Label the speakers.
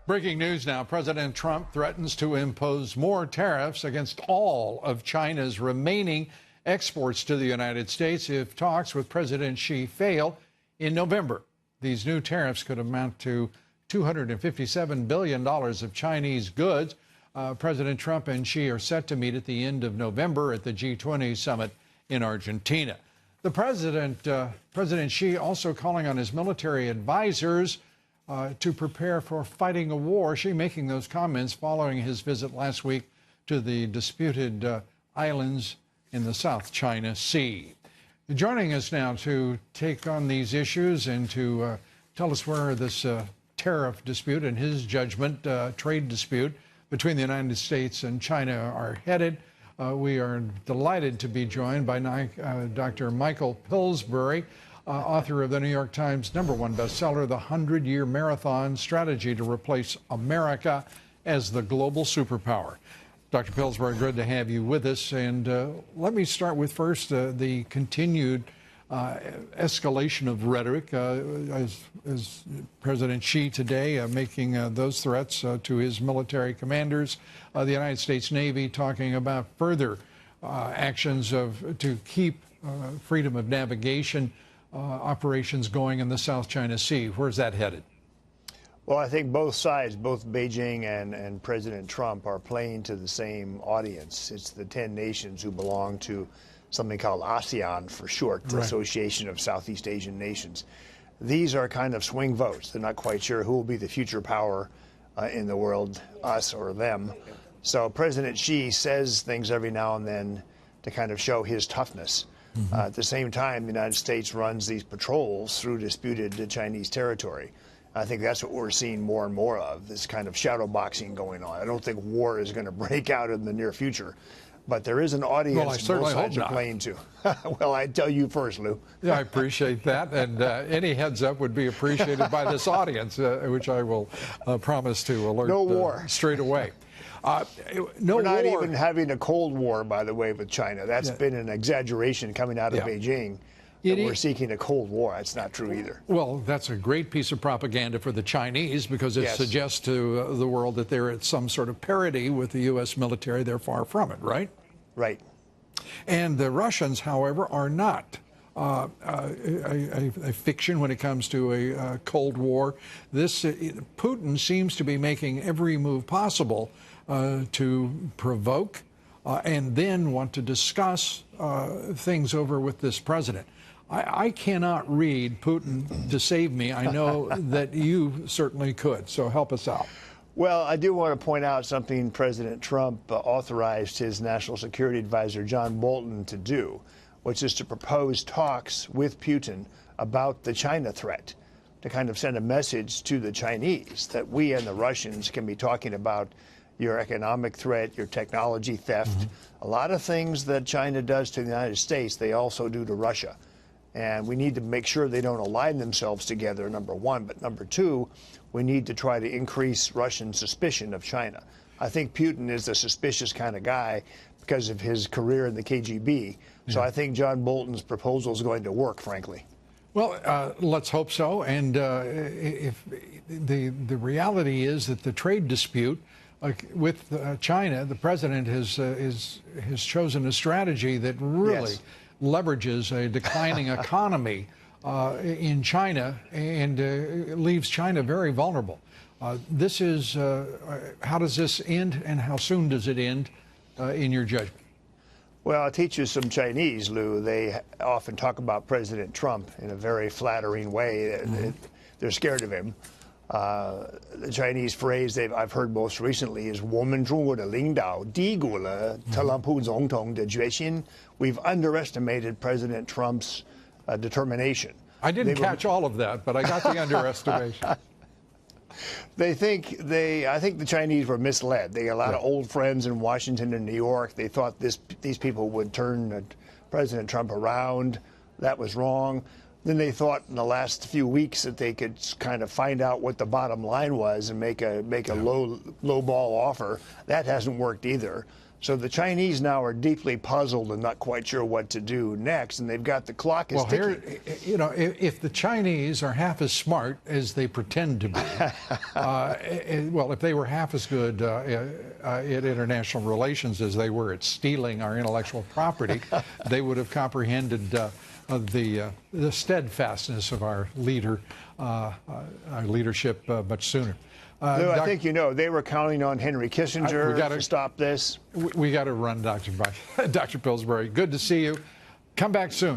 Speaker 1: Breaking news now. President Trump threatens to impose more tariffs against all of China's remaining exports to the United States if talks with President Xi fail in November. These new tariffs could amount to $257 billion of Chinese goods. President Trump and Xi are set to meet at the end of November at the G20 summit in Argentina. The President Xi also calling on his military advisors to prepare for fighting a war. Xi making those comments following his visit last week to the disputed islands in the South China Sea. Joining us now to take on these issues and to tell us where this tariff dispute and his judgment trade dispute between the United States and China are headed. We are delighted to be joined by Dr. Michael Pillsbury, author of the New York Times #1 bestseller, The 100-Year Marathon Strategy to Replace America as the Global Superpower. Dr. Pillsbury, good to have you with us. And let me start with first the continued escalation of rhetoric as President Xi today making those threats to his military commanders, the United States Navy talking about further actions to keep freedom of navigation operations going in the South China Sea. Where's that headed?
Speaker 2: Well, I think both sides, both Beijing and President Trump, are playing to the same audience. It's the 10 nations who belong to something called ASEAN for short, the Association of Southeast Asian Nations. These are kind of swing votes. They're not quite sure who will be the future power in the world, us or them. So President Xi says things every now and then to kind of show his toughness. At the same time, the United States runs these patrols through disputed Chinese territory. I think that's what we're seeing more and more of, this kind of shadow boxing going on. I don't think war is going to break out in the near future. But there is an audience both sides are playing to. Well, I tell you first, Lou.
Speaker 1: Yeah, I appreciate that. And any heads up would be appreciated by this audience, which I will promise to alert
Speaker 2: no war.
Speaker 1: Straight away.
Speaker 2: We're not even having a Cold War, by the way, with China. That's been an exaggeration coming out of Beijing. We're seeking a Cold War. That's not true either.
Speaker 1: Well, that's a great piece of propaganda for the Chinese because it suggests to the world that they're at some sort of parity with the U.S. military. They're far from it, right?
Speaker 2: Right.
Speaker 1: And the Russians, however, are not a fiction when it comes to a Cold War. Putin seems to be making every move possible to provoke and then want to discuss things over with this president. I cannot read Putin to save me. I know that you certainly could, so help us out.
Speaker 2: Well, I do want to point out something President Trump authorized his National Security Advisor, John Bolton, to do, which is to propose talks with Putin about the China threat, to kind of send a message to the Chinese that we and the Russians can be talking about your economic threat, your technology theft. A lot of things that China does to the United States, they also do to Russia. And we need to make sure they don't align themselves together, number one. But number two, we need to try to increase Russian suspicion of China. I think Putin is a suspicious kind of guy because of his career in the KGB. So I think John Bolton's proposal is going to work, frankly.
Speaker 1: Well, let's hope so. And if the reality is that the trade dispute with China, the president has chosen a strategy that really leverages a declining economy in China and leaves China very vulnerable. This is how does this end, and how soon does it end, in your judgment?
Speaker 2: Well, I'll teach you some Chinese, Lou. They often talk about President Trump in a very flattering way. They're scared of him. The Chinese phrase I've heard most recently is 我们中国的领导低估了特朗普总统的决心. We've underestimated President Trump's determination.
Speaker 1: I didn't catch all of that, but I got the underestimation.
Speaker 2: I think the Chinese were misled. They got a lot of old friends in Washington and New York. They thought these people would turn President Trump around. That was wrong. Then they thought in the last few weeks that they could kind of find out what the bottom line was and make a low ball offer. That hasn't worked either. So the Chinese now are deeply puzzled and not quite sure what to do next, and they've got the clock is ticking.
Speaker 1: Here, you know, if the Chinese are half as smart as they pretend to be, well, if they were half as good at international relations as they were at stealing our intellectual property, they would have comprehended the steadfastness of our leadership much sooner.
Speaker 2: Lou, I think you know they were counting on Henry Kissinger to stop this.
Speaker 1: We got to run, Dr. Pillsbury. Good to see you. Come back soon.